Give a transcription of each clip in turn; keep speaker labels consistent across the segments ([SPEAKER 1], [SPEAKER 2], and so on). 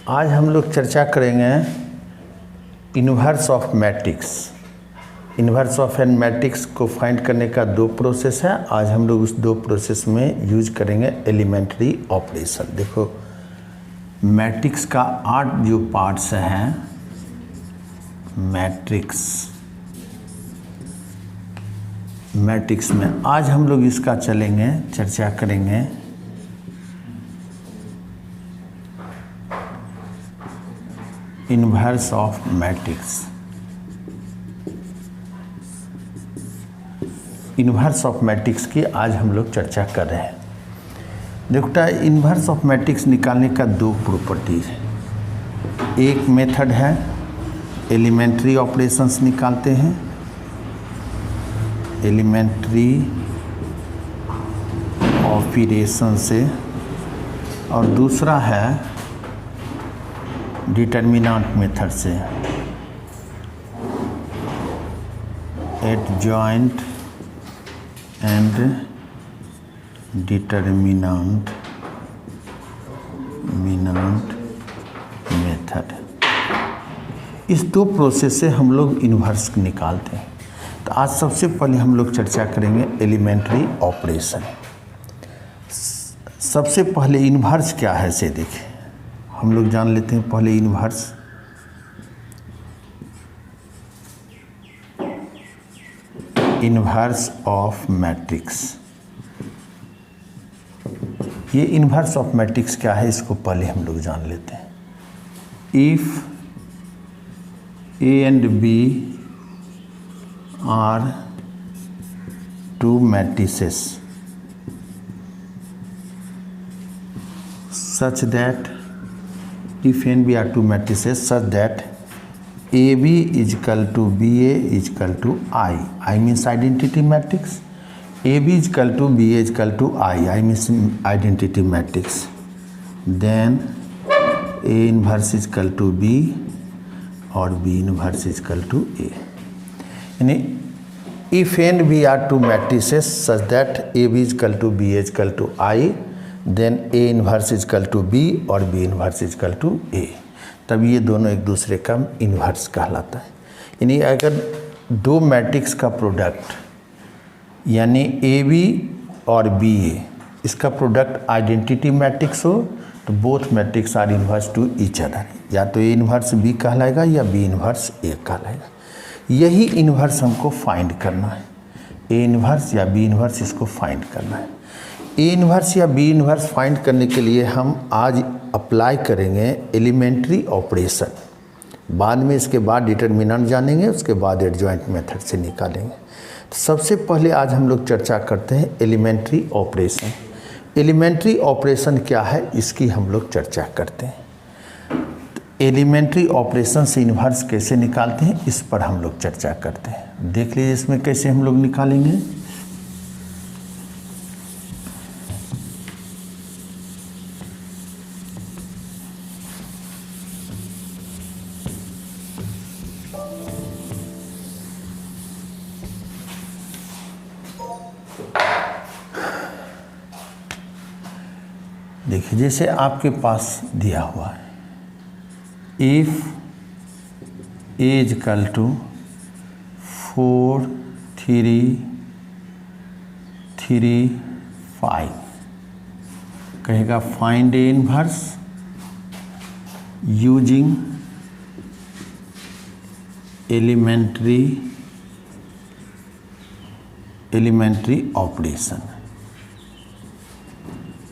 [SPEAKER 1] आज हम लोग चर्चा करेंगे inverse of matrix. Inverse of an matrix को फाइंड करने का दो प्रोसेस है। आज हम लोग उस दो प्रोसेस में यूज करेंगे एलिमेंट्री ऑपरेशन। देखो मैट्रिक्स का 8 जो पार्ट्स हैं मैट्रिक्स में आज हम लोग इसका चलेंगे, चर्चा करेंगे inverse of matrix. Inverse of matrix की आज हम लोग चर्चा कर रहे हैं। देखो इन्वर्स ऑफ मैट्रिक्स निकालने का दो प्रॉपर्टीज है। एक मेथड है एलिमेंट्री ऑपरेशंस निकालते हैं, एलिमेंट्री ऑपरेशन से, और दूसरा है डिटर्मिनेंट मेथड से, एडजॉइंट एंड डिटर्मिनेंट मेथड। इस दो प्रोसेस से हम लोग इन्वर्स निकालते हैं। तो आज सबसे पहले हम लोग चर्चा करेंगे एलिमेंट्री ऑपरेशन। सबसे पहले इन्वर्स क्या है से देखें, हम लोग जान लेते हैं पहले इन्वर्स ऑफ मैट्रिक्स। ये इन्वर्स ऑफ मैट्रिक्स क्या है इसको पहले हम लोग जान लेते हैं। If A and B are two matrices such that if A and B are two matrices such that AB is equal to BA is equal to I means identity matrix. AB is equal to BA is equal to I means identity matrix. Then A inverse is equal to B और B inverse is equal to A. यानी if A and B are two matrices such that AB is equal to B is equal to I, then A inverse is equal to B और B inverse is equal to A, तब ये दोनों एक दूसरे का inverse कहलाता है। यानी अगर दो मैट्रिक्स का प्रोडक्ट यानी AB और BA इसका प्रोडक्ट आइडेंटिटी मैट्रिक्स हो तो both matrix are inverse to each other. या तो ए इन्वर्स बी कहलाएगा या बी इन्वर्स ए कहलाएगा। यही इन्वर्स हमको फाइंड करना है। ए इन्वर्स या बी इन्वर्स इसको फाइंड करना है। ए इन्वर्स या बी इन्वर्स फाइंड करने के लिए हम आज अप्लाई करेंगे एलिमेंट्री ऑपरेशन। बाद में इसके बाद डिटर्मिनेंट जानेंगे, उसके बाद एडजॉइंट मेथड से निकालेंगे। तो सबसे पहले आज हम लोग चर्चा करते हैं एलिमेंट्री ऑपरेशन। एलिमेंट्री ऑपरेशन क्या है इसकी हम लोग चर्चा करते हैं। एलिमेंट्री ऑपरेशन से इन्वर्स कैसे निकालते हैं इस पर हम लोग चर्चा करते हैं। देख लीजिए इसमें कैसे हम लोग निकालेंगे। देखिए जैसे आपके पास दिया हुआ है if A is equal to 4 3 3 5 कहेगा find A inverse using elementary operation.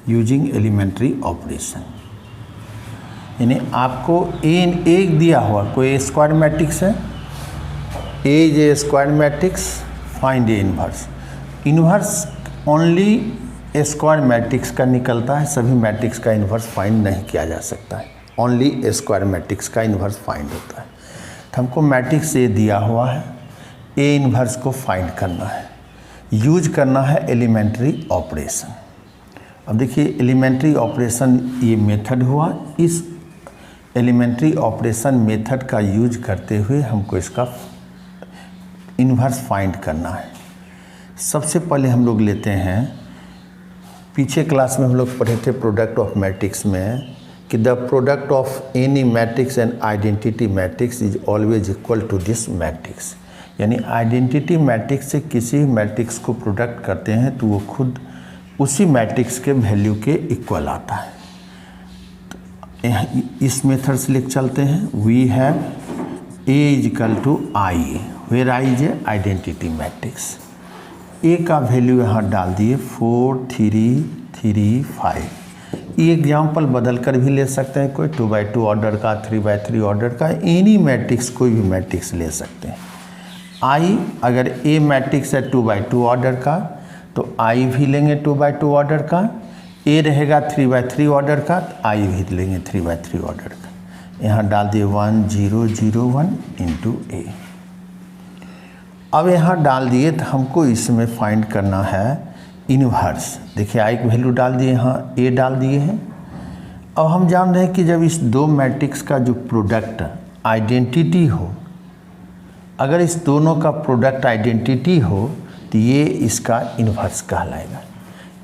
[SPEAKER 1] Using elementary operation यानी आपको एक दिया हुआ कोई स्क्वायर मैट्रिक्स है, A is a square matrix, find A inverse. Inverse only a square matrix का निकलता है, सभी मैट्रिक्स का इन्वर्स फाइंड नहीं किया जा सकता है। ओनली ए स्क्वायर मैट्रिक्स का इन्वर्स फाइंड होता है। तो हमको मैट्रिक्स ए दिया हुआ है, ए इन्वर्स को फाइंड करना है, यूज करना है एलिमेंट्री ऑपरेशन। अब देखिए एलिमेंट्री ऑपरेशन ये मेथड हुआ। इस एलिमेंट्री ऑपरेशन मेथड का यूज करते हुए हमको इसका इन्वर्स फाइंड करना है। सबसे पहले हम लोग लेते हैं, पीछे क्लास में हम लोग पढ़े थे प्रोडक्ट ऑफ मैट्रिक्स में कि the product of any matrix and identity matrix is always equal to this matrix. यानी आइडेंटिटी मैट्रिक्स से किसी मैट्रिक्स को प्रोडक्ट करते हैं तो वो खुद उसी मैट्रिक्स के वैल्यू के इक्वल आता है। तो इस मेथड से लिख चलते हैं। We have A is equal to I, where I is a identity matrix. A का वैल्यू यहाँ डाल दिए 4 3 3 5। ये एग्जाम्पल बदल कर भी ले सकते हैं, कोई 2x2 ऑर्डर का, 3x3 ऑर्डर का, एनी मैट्रिक्स कोई भी मैट्रिक्स ले सकते हैं। आई अगर ए मैट्रिक्स है 2x2 ऑर्डर का तो आई भी लेंगे 2x2 ऑर्डर का। ए रहेगा 3x3 ऑर्डर का तो आई भी लेंगे 3x3 ऑर्डर का। यहाँ डाल दिए 1 0 0 1 इंटू ए। अब यहाँ डाल दिए तो हमको इसमें फाइंड करना है इन्वर्स। देखिए आई की वैल्यू डाल दिए, यहाँ ए डाल दिए हैं। अब हम जान रहे हैं कि जब इस दो मैट्रिक्स का जो प्रोडक्ट आइडेंटिटी हो, अगर इस दोनों का प्रोडक्ट आइडेंटिटी हो तो ये इसका इन्वर्स कहलाएगा।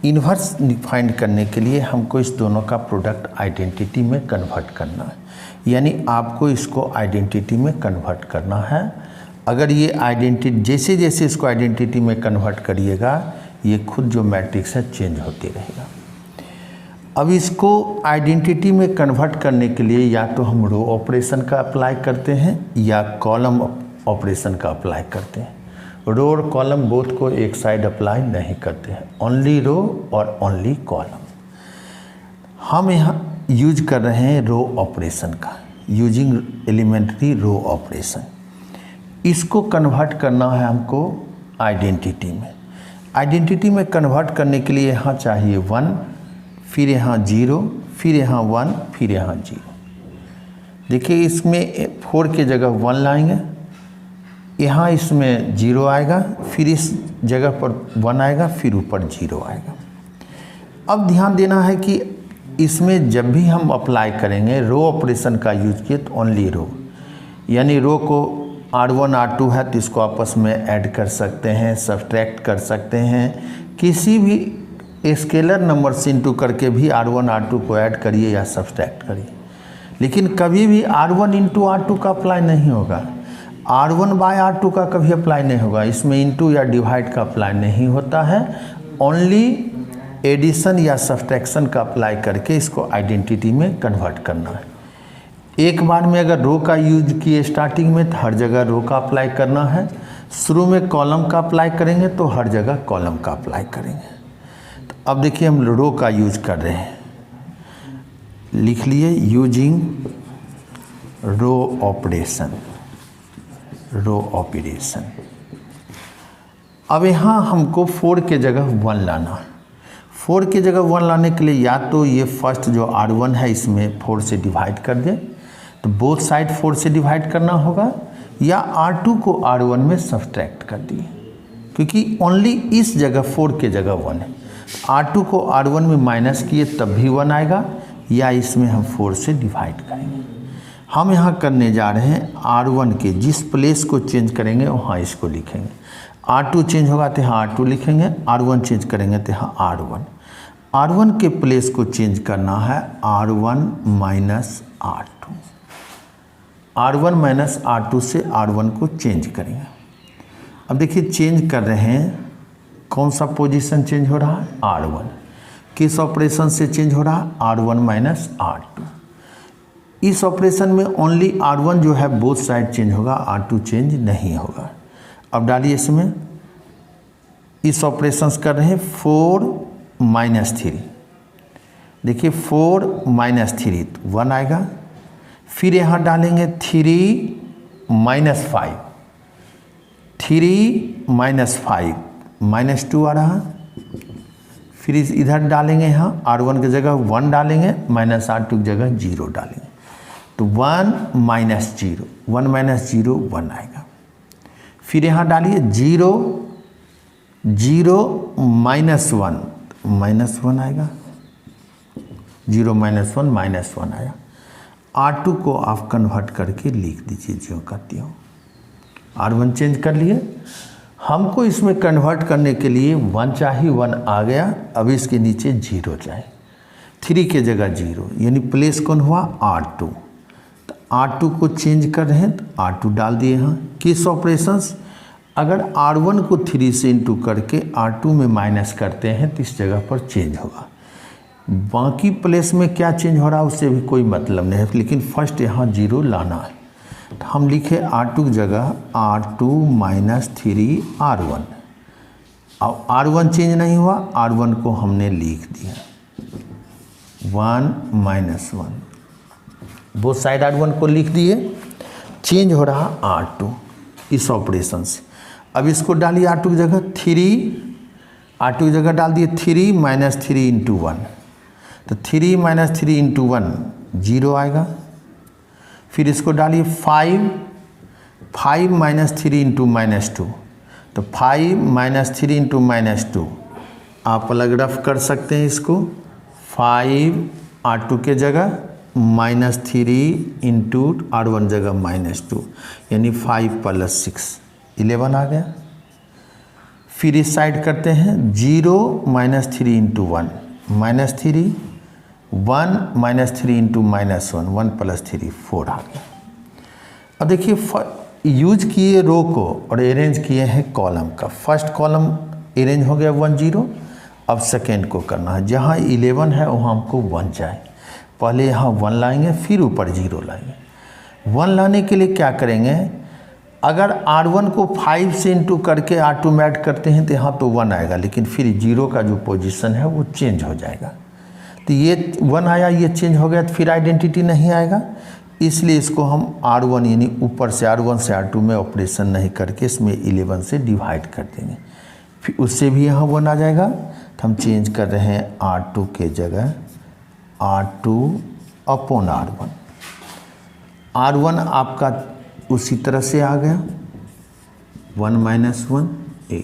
[SPEAKER 1] इन्वर्स फाइंड करने के लिए हमको इस दोनों का प्रोडक्ट आइडेंटिटी में कन्वर्ट करना है, यानी आपको इसको आइडेंटिटी में कन्वर्ट करना है। अगर ये आइडेंटिटी जैसे जैसे इसको आइडेंटिटी में कन्वर्ट करिएगा ये खुद जो मैट्रिक्स है चेंज होते रहेगा। अब इसको आइडेंटिटी में कन्वर्ट करने के लिए या तो हम रो ऑपरेशन का अप्लाई करते हैं या कॉलम ऑपरेशन का अप्लाई करते हैं। रो और कॉलम बोथ को एक साइड अप्लाई नहीं करते हैं, ओनली रो और ओनली कॉलम। हम यहाँ यूज कर रहे हैं रो ऑपरेशन का, यूजिंग एलिमेंट्री रो ऑपरेशन। इसको कन्वर्ट करना है हमको आइडेंटिटी में। आइडेंटिटी में कन्वर्ट करने के लिए यहाँ चाहिए 1, फिर यहाँ 0, फिर यहाँ 1, फिर यहाँ 0। देखिए इसमें 4 के जगह 1 लाएंगे, यहाँ इसमें 0 आएगा, फिर इस जगह पर 1 आएगा, फिर ऊपर 0 आएगा। अब ध्यान देना है कि इसमें जब भी हम अप्लाई करेंगे रो ऑपरेशन का यूज किए तो ओनली रो, यानी रो को R1 R2 है तो इसको आपस में ऐड कर सकते हैं, सब्ट्रैक्ट कर सकते हैं। किसी भी स्केलर नंबर से इंटू करके भी R1 R2 को ऐड करिए या सब्ट्रैक्ट करिए, लेकिन कभी भी R1 इंटू R2 का अप्लाई नहीं होगा, R1 बाय R2 का कभी अप्लाई नहीं होगा। इसमें इंटू या डिवाइड का अप्लाई नहीं होता है, ओनली एडिशन या सब्ट्रैक्शन का अप्लाई करके इसको आइडेंटिटी में कन्वर्ट करना है। एक बार में अगर रो का यूज किए स्टार्टिंग में तो हर जगह रो का अप्लाई करना है, शुरू में कॉलम का अप्लाई करेंगे तो हर जगह कॉलम का अप्लाई करेंगे। तो अब देखिए हम रो का यूज कर रहे हैं, लिख लिए using row operation, row operation. अब यहाँ हमको 4 के जगह 1 लाना है। 4 के जगह 1 लाने के लिए या तो ये फर्स्ट जो R1 है इसमें 4 से डिवाइड कर दें, तो बोथ साइड 4 से डिवाइड करना होगा, या R2 को R1 में सब्ट्रैक्ट कर दिए, क्योंकि ओनली इस जगह 4 के जगह 1 है। R2 को R1 में माइनस किए तब भी 1 आएगा, या इसमें हम 4 से डिवाइड करेंगे। हम यहाँ करने जा रहे हैं R1 के जिस प्लेस को चेंज करेंगे वहाँ इसको लिखेंगे। R2 चेंज होगा तो यहाँ R2 लिखेंगे, R1 चेंज करेंगे तो यहाँ R1। R1 के प्लेस को चेंज करना है R1 minus R2। R1 minus R2 से R1 को चेंज करेंगे। अब देखिए चेंज कर रहे हैं, कौन सा पोजीशन चेंज हो रहा है? R1। किस ऑपरेशन से चेंज हो रहा है? R1 minus R2। इस ऑपरेशन में ओनली R1 जो है बोथ साइड चेंज होगा, R2 चेंज नहीं होगा। अब डालिए इसमें, इस ऑपरेशन कर रहे हैं 4 माइनस 3। देखिए 4 माइनस 3 तो 1 आएगा, फिर यहाँ डालेंगे 3 माइनस 5, 3 माइनस 5 माइनस 2 आ रहा। फिर इधर डालेंगे, यहाँ R1 की जगह 1 डालेंगे, माइनस R2 की जगह 0 डालेंगे, तो 1 माइनस 0, 1 माइनस 0 1 आएगा। फिर यहाँ डालिए 0 0 माइनस 1, माइनस 1 आएगा, 0 माइनस 1 माइनस 1 आया। R2 को आप कन्वर्ट करके लिख दीजिए जो करती हूँ। R1 चेंज कर लिए। हमको इसमें कन्वर्ट करने के लिए 1 चाहिए, 1 आ गया। अब इसके नीचे 0 चाहिए, 3 के जगह 0, यानी प्लेस कौन हुआ R2। तो R2 को चेंज कर रहे हैं तो R2 डाल दिए यहाँ। किस ऑपरेशंस, अगर R1 को 3 से इंटू करके R2 में माइनस करते हैं तो इस जगह पर चेंज होगा। बाकी प्लेस में क्या चेंज हो रहा है उससे भी कोई मतलब नहीं है, लेकिन फर्स्ट यहाँ 0 लाना है। तो हम लिखे R2 की जगह R2 माइनस 3R1। अब R1 चेंज नहीं हुआ, R1 को हमने लिख दिया 1 माइनस 1, बोथ साइड R1 को लिख दिए। चेंज हो रहा R2 इस ऑपरेशन से। अब इसको डालिए R2 की जगह 3, R2 की जगह डाल दिए 3 माइनस 3 इंटू 1। तो 3 माइनस 3 इंटू 1 0 आएगा। फिर इसको डालिए 5 माइनस 3 इंटू माइनस 2। तो 5 माइनस 3 इंटू माइनस 2 आप अलग रफ कर सकते हैं इसको। 5 R2 के जगह माइनस 3 इंटू R1 जगह माइनस 2, यानी 5 प्लस 6 11 आ गया। फिर इस साइड करते हैं 0 minus 3 into 1 minus 3, 1 minus 3 into minus 1 1 plus 3 4 आ गया। अब देखिए यूज किए रो को और अरेंज किए हैं कॉलम का। फर्स्ट कॉलम अरेंज हो गया 1 0। अब सेकेंड को करना है, जहाँ 11 है वहाँ हमको 1 चाहिए। पहले यहाँ 1 लाएंगे फिर ऊपर 0 लाएंगे। 1 लाने के लिए क्या करेंगे, अगर R1 को 5 से इंटू करके R2 में ऐड करते हैं तो यहाँ तो 1 आएगा, लेकिन फिर 0 का जो पोजीशन है वो चेंज हो जाएगा। तो ये 1 आया, ये चेंज हो गया तो फिर आइडेंटिटी नहीं आएगा। इसलिए इसको हम R1 यानी ऊपर से R1 से R2 में ऑपरेशन नहीं करके इसमें 11 से डिवाइड कर देंगे, फिर उससे भी यहाँ 1 आ जाएगा। तो हम चेंज कर रहे हैं R2 के जगह R2 अपॉन R1। R1 आपका उसी तरह से आ गया 1 माइनस 1 a।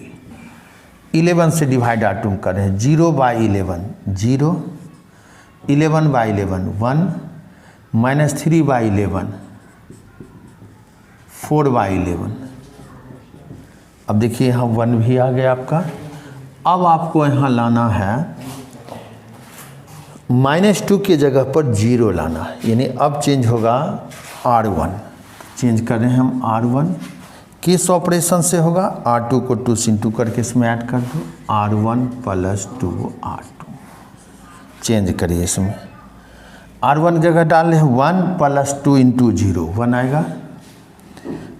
[SPEAKER 1] 11 से डिवाइड R2 कर रहे हैं, 0 by 11 0, 11 by 11 1, minus 3 by 11 4 by 11। अब देखिए यहाँ 1 भी आ गया आपका। अब आपको यहाँ लाना है -2 की जगह पर 0 लाना है, यानी अब चेंज होगा R1। चेंज कर रहे हैं हम R1। किस ऑपरेशन से होगा, R2 को 2 से इंटू करके इसमें ऐड कर दो, R1 प्लस 2R2। चेंज करिए इसमें, R1 की जगह डाल रहे हैं 1 प्लस 2 इंटू 0 1 आएगा,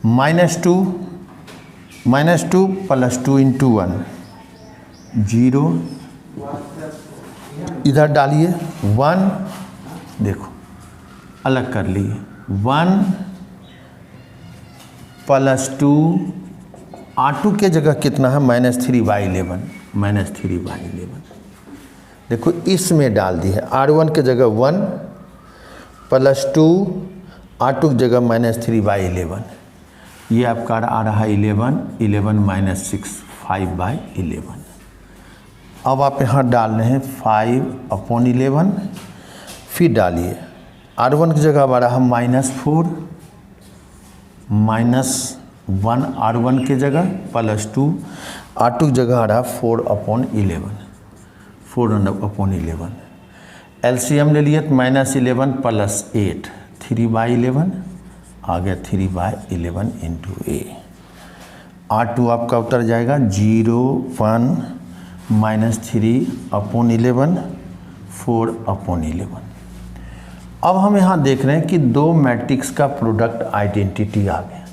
[SPEAKER 1] -2 प्लस 2 इंटू 1 0। इधर डालिए 1, देखो अलग कर लिए 1 प्लस 2 R2 के जगह कितना है -3 बाई 11 -3 बाई 11। देखो इसमें डाल दी है R1 के जगह 1 प्लस 2 R2 की जगह -3 बाई 11। ये आपका आ रहा है 11 माइनस 6 5 बाई 11। अब आप यहाँ डाल रहे हैं 5 अपॉन 11। फिर डालिए R1 की जगह आ रहा है -4 -1 R1 के जगह प्लस 2 R2 की जगह आ रहा 4 अपॉन 11 एलसीएम ले लिए तो -11 प्लस 8 3 बाई 11 आ गया 3 बाई 11 इंटू a। R2 आपका उतर जाएगा 0 1 -3 अपॉन 11 4 अपॉन 11। अब हम यहाँ देख रहे हैं कि दो मैट्रिक्स का प्रोडक्ट आइडेंटिटी आ गया।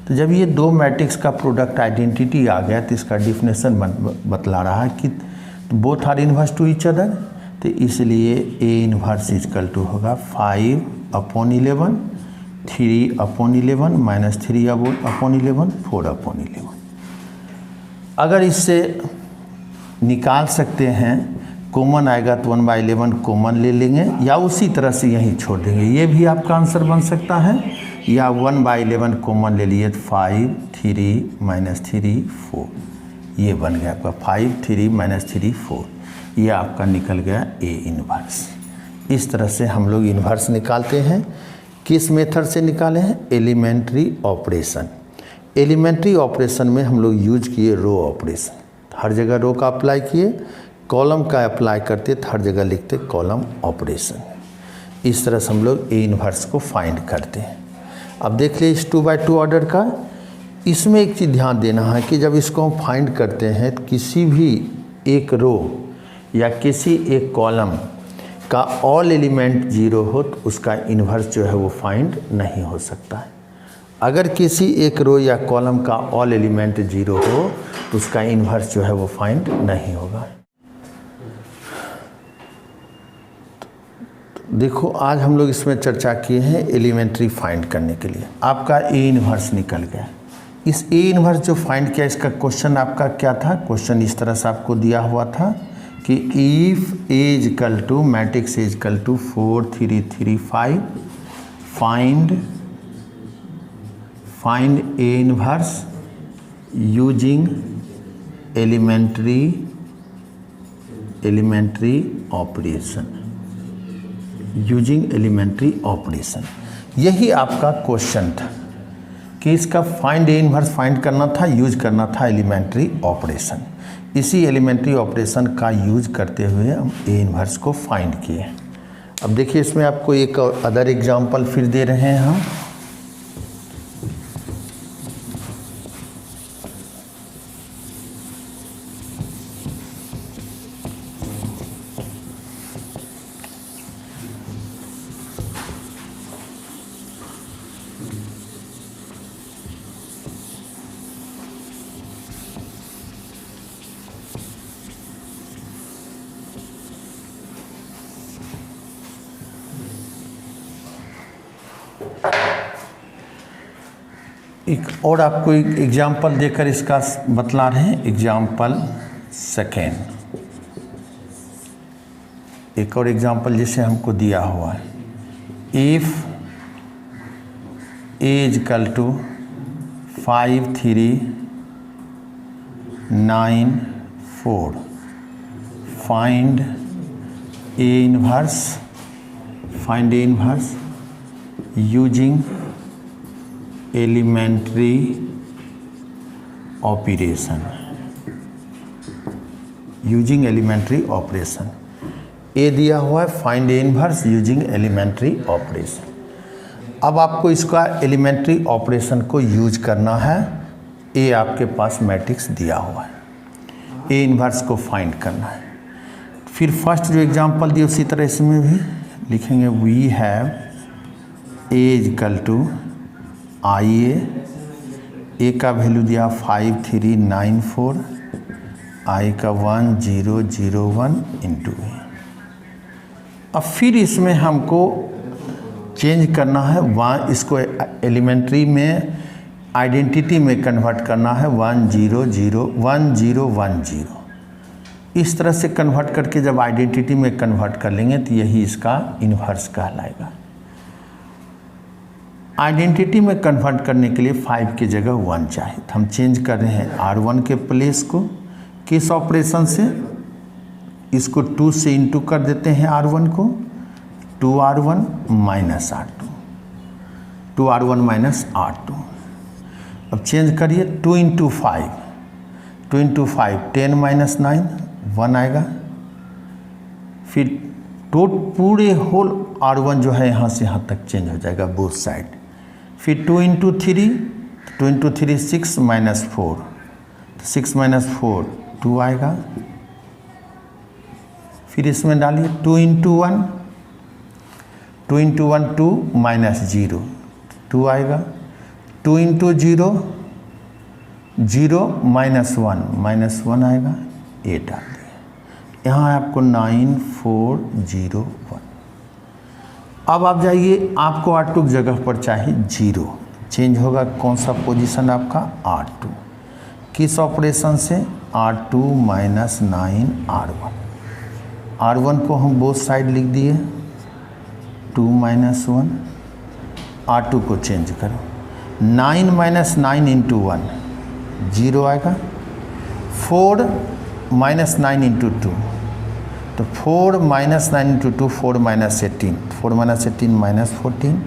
[SPEAKER 1] तो जब ये दो मैट्रिक्स का प्रोडक्ट आइडेंटिटी आ गया तो इसका डिफिनेशन बतला रहा है कि both are inverse two each other. तो इसलिए A इनवर्स इजकल टू होगा 5 अपॉन 11 3 अपॉन 11 -3 अपॉन 11 4 अपॉन 11। अगर इससे निकाल सकते हैं, कॉमन आएगा तो 1/11 कॉमन ले लेंगे या उसी तरह से यहीं छोड़ देंगे, ये भी आपका आंसर बन सकता है। या 1/11 कॉमन ले लिए तो 5 3 -3 4, ये बन गया आपका 5 3 -3 4। ये आपका निकल गया A इनवर्स। इस तरह से हम लोग इनवर्स निकालते हैं। किस मेथड से निकाले हैं, एलिमेंट्री ऑपरेशन। एलिमेंट्री ऑपरेशन में हम लोग यूज किए रो ऑपरेशन, हर जगह रो का अप्लाई किए, कॉलम का अप्लाई करते तो हर जगह लिखते कॉलम ऑपरेशन। इस तरह से हम लोग ए इन्वर्स को फाइंड करते हैं। अब देख लीजिए इस 2x2 ऑर्डर का, इसमें एक चीज़ ध्यान देना है कि जब इसको हम फाइंड करते हैं तो किसी भी एक रो या किसी एक कॉलम का ऑल एलिमेंट 0 हो तो उसका इन्वर्स जो है वो फाइंड नहीं हो सकता है। अगर किसी एक रो या कॉलम का ऑल एलिमेंट 0 हो तो उसका इन्वर्स जो है वो फाइंड नहीं होगा। देखो आज हम लोग इसमें चर्चा किए हैं एलिमेंट्री फाइंड करने के लिए। आपका ए इन्वर्स निकल गया। इस ए इन्वर्स जो फाइंड किया इसका क्वेश्चन आपका क्या था? क्वेश्चन इस तरह से आपको दिया हुआ था कि if A equal to matrix equal to 4 3 3 5 find A inverse using elementary operation. यही आपका क्वेश्चन था कि इसका फाइंड ए इन्वर्स फाइंड करना था, यूज करना था एलिमेंट्री ऑपरेशन। इसी एलिमेंट्री ऑपरेशन का यूज करते हुए हम ए इन्वर्स को फाइंड किए। अब देखिए इसमें आपको एक अदर एग्जांपल फिर दे रहे हैं हम। एक और आपको एक एग्जाम्पल देकर इसका बतला रहे हैं। एग्जाम्पल सेकेंड, एक और एग्जाम्पल जैसे हमको दिया हुआ है, if A equal to 5 3 9 4 find A inverse using elementary operation. A दिया हुआ है find A inverse using elementary operation. अब आपको इसका एलिमेंट्री ऑपरेशन को यूज करना है। ए आपके पास मैट्रिक्स दिया हुआ है, ए इन्वर्स को फाइंड करना है। फिर फर्स्ट जो एग्जांपल दिया उसी तरह इसमें भी लिखेंगे, we have A equal to I, A का वैल्यू दिया 5 3 9 4, आई का 1 0 0 1 इंटू ए। अब फिर इसमें हमको चेंज करना है, वहाँ इसको एलिमेंट्री में आइडेंटिटी में कन्वर्ट करना है 1 0 0 1 0 1 0। इस तरह से कन्वर्ट करके जब आइडेंटिटी में कन्वर्ट कर लेंगे तो यही इसका इन्वर्स कहलाएगा। आइडेंटिटी में कन्वर्ट करने के लिए 5 की जगह 1 चाहिए, तो हम चेंज कर रहे हैं R1 के प्लेस को। किस ऑपरेशन से? इसको 2 से इंटू कर देते हैं R1 को, 2R1 minus R2, 2R1 minus R2। अब चेंज करिए 2 इंटू 5, 2 इंटू 5 10 माइनस 9 1 आएगा। फिर पूरे होल R1 जो है यहाँ से यहाँ तक चेंज हो जाएगा बोथ साइड। फिर 2 इंटू 3, 2 इंटू 3 6 माइनस 4, 6 माइनस 4 2 आएगा। फिर इसमें डालिए 2 इंटू 1, 2 इंटू 1 2 माइनस 0 2 आएगा। 2 इंटू 0 0 माइनस 1 आएगा, 8 डाल दिए। यहाँ आपको 9 4 0 1। अब आप जाइए, आपको R2 की जगह पर चाहिए 0, चेंज होगा कौन सा पोजीशन आपका? R2। किस ऑपरेशन से? R2 minus 9 R1। R1 को हम बोथ साइड लिख दिए 2 माइनस 1। R2 को चेंज करो, 9 माइनस 9 इंटू 1 0 आएगा। 4 माइनस 9 इंटू 2, तो 4 minus 9 into 2 4 minus 18, 4 minus 18 minus 14।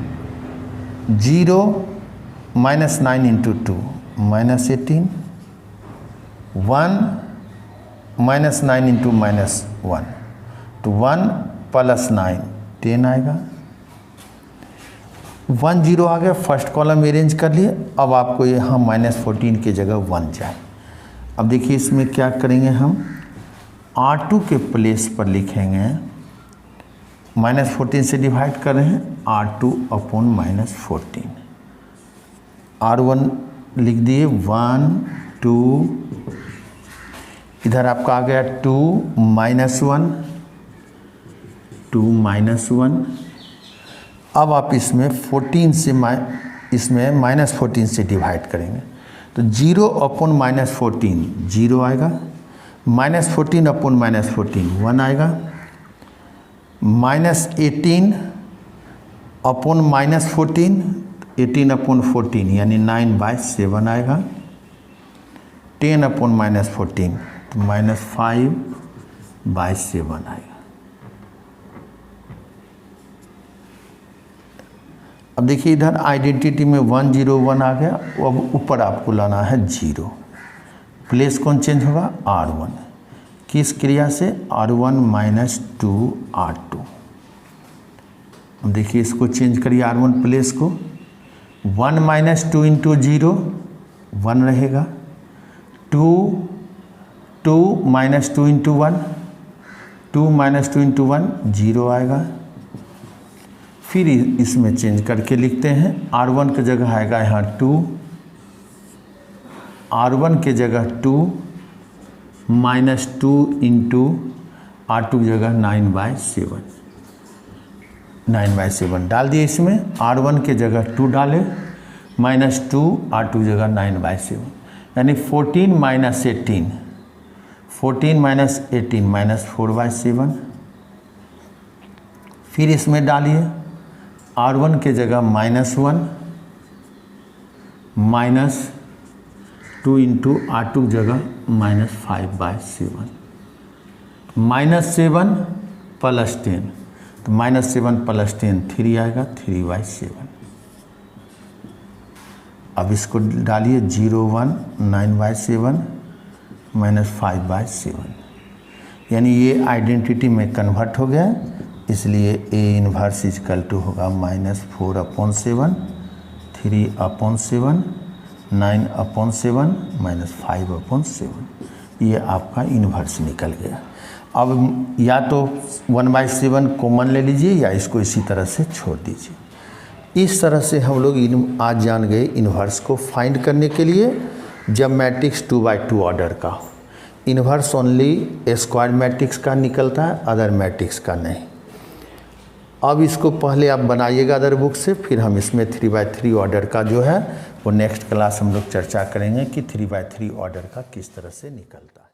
[SPEAKER 1] 0 minus 9 into 2 minus 18। 1 -9 into -1 तो 1 + 9 10 आएगा। 1 0 आ गया, फर्स्ट कॉलम अरेंज कर लिए। अब आपको यहाँ -14 की जगह 1 जाए। अब देखिए इसमें क्या करेंगे, हम R2 के प्लेस पर लिखेंगे, -14 से डिवाइड कर रहे हैं, R2 अपॉन -14। R1 लिख दिए 1 2, इधर आपका आ गया 2 -1 2 -1। अब आप इसमें 14 से इसमें -14 से डिवाइड करेंगे तो 0 अपॉन -14 0 आएगा, -14 अपॉन -14 1 आएगा, -18 अपॉन -14 18 अपॉन 14 यानी 9/7 आएगा, 10 अपॉन -14 तो -5/7 आएगा। अब देखिए इधर आइडेंटिटी में 1 0 1 आ गया। अब ऊपर आपको लाना है 0, प्लेस कौन चेंज होगा, R1। किस क्रिया से, R1 - 2 R2। अब देखिए इसको चेंज करिए R1 प्लेस को, 1 - 2 इंटू 0 1 रहेगा, 2 -2 इंटू 1 2 -2 इंटू 1 0 आएगा। फिर इसमें चेंज करके लिखते हैं, R1 की जगह आएगा यहाँ 2, R1 के जगह 2 -2 इंटू R2 की जगह 9/7 डाल दिए। इसमें R1 के जगह 2 डाले, -2 R2 की जगह 9/7 यानी 14 - 18 -4/7। फिर इसमें डालिए R1 के जगह -1 -2 इंटू R2 की जगह -5/7 -7 + 10 तो -7 + 10 3 आएगा, 3/7। अब इसको डालिए 0 1 9/7 -5/7 यानी ये आइडेंटिटी में कन्वर्ट हो गया, इसलिए A इन्वर्स इजकल टू होगा -4/7 3/7 9/7 -5/7। ये आपका इन्वर्स निकल गया। अब या तो 1/7 कॉमन ले लीजिए या इसको इसी तरह से छोड़ दीजिए। इस तरह से हम लोग आज जान गए इन्वर्स को फाइंड करने के लिए जब मैट्रिक्स 2/2 ऑर्डर का हो। इन्वर्स ओनली स्क्वायर मैट्रिक्स का निकलता है, अदर मैट्रिक्स का नहीं। अब इसको पहले आप बनाइएगा अदर बुक से, फिर हम इसमें 3/3 ऑर्डर का जो है वो नेक्स्ट क्लास हम लोग चर्चा करेंगे कि 3/3 ऑर्डर का किस तरह से निकलता है।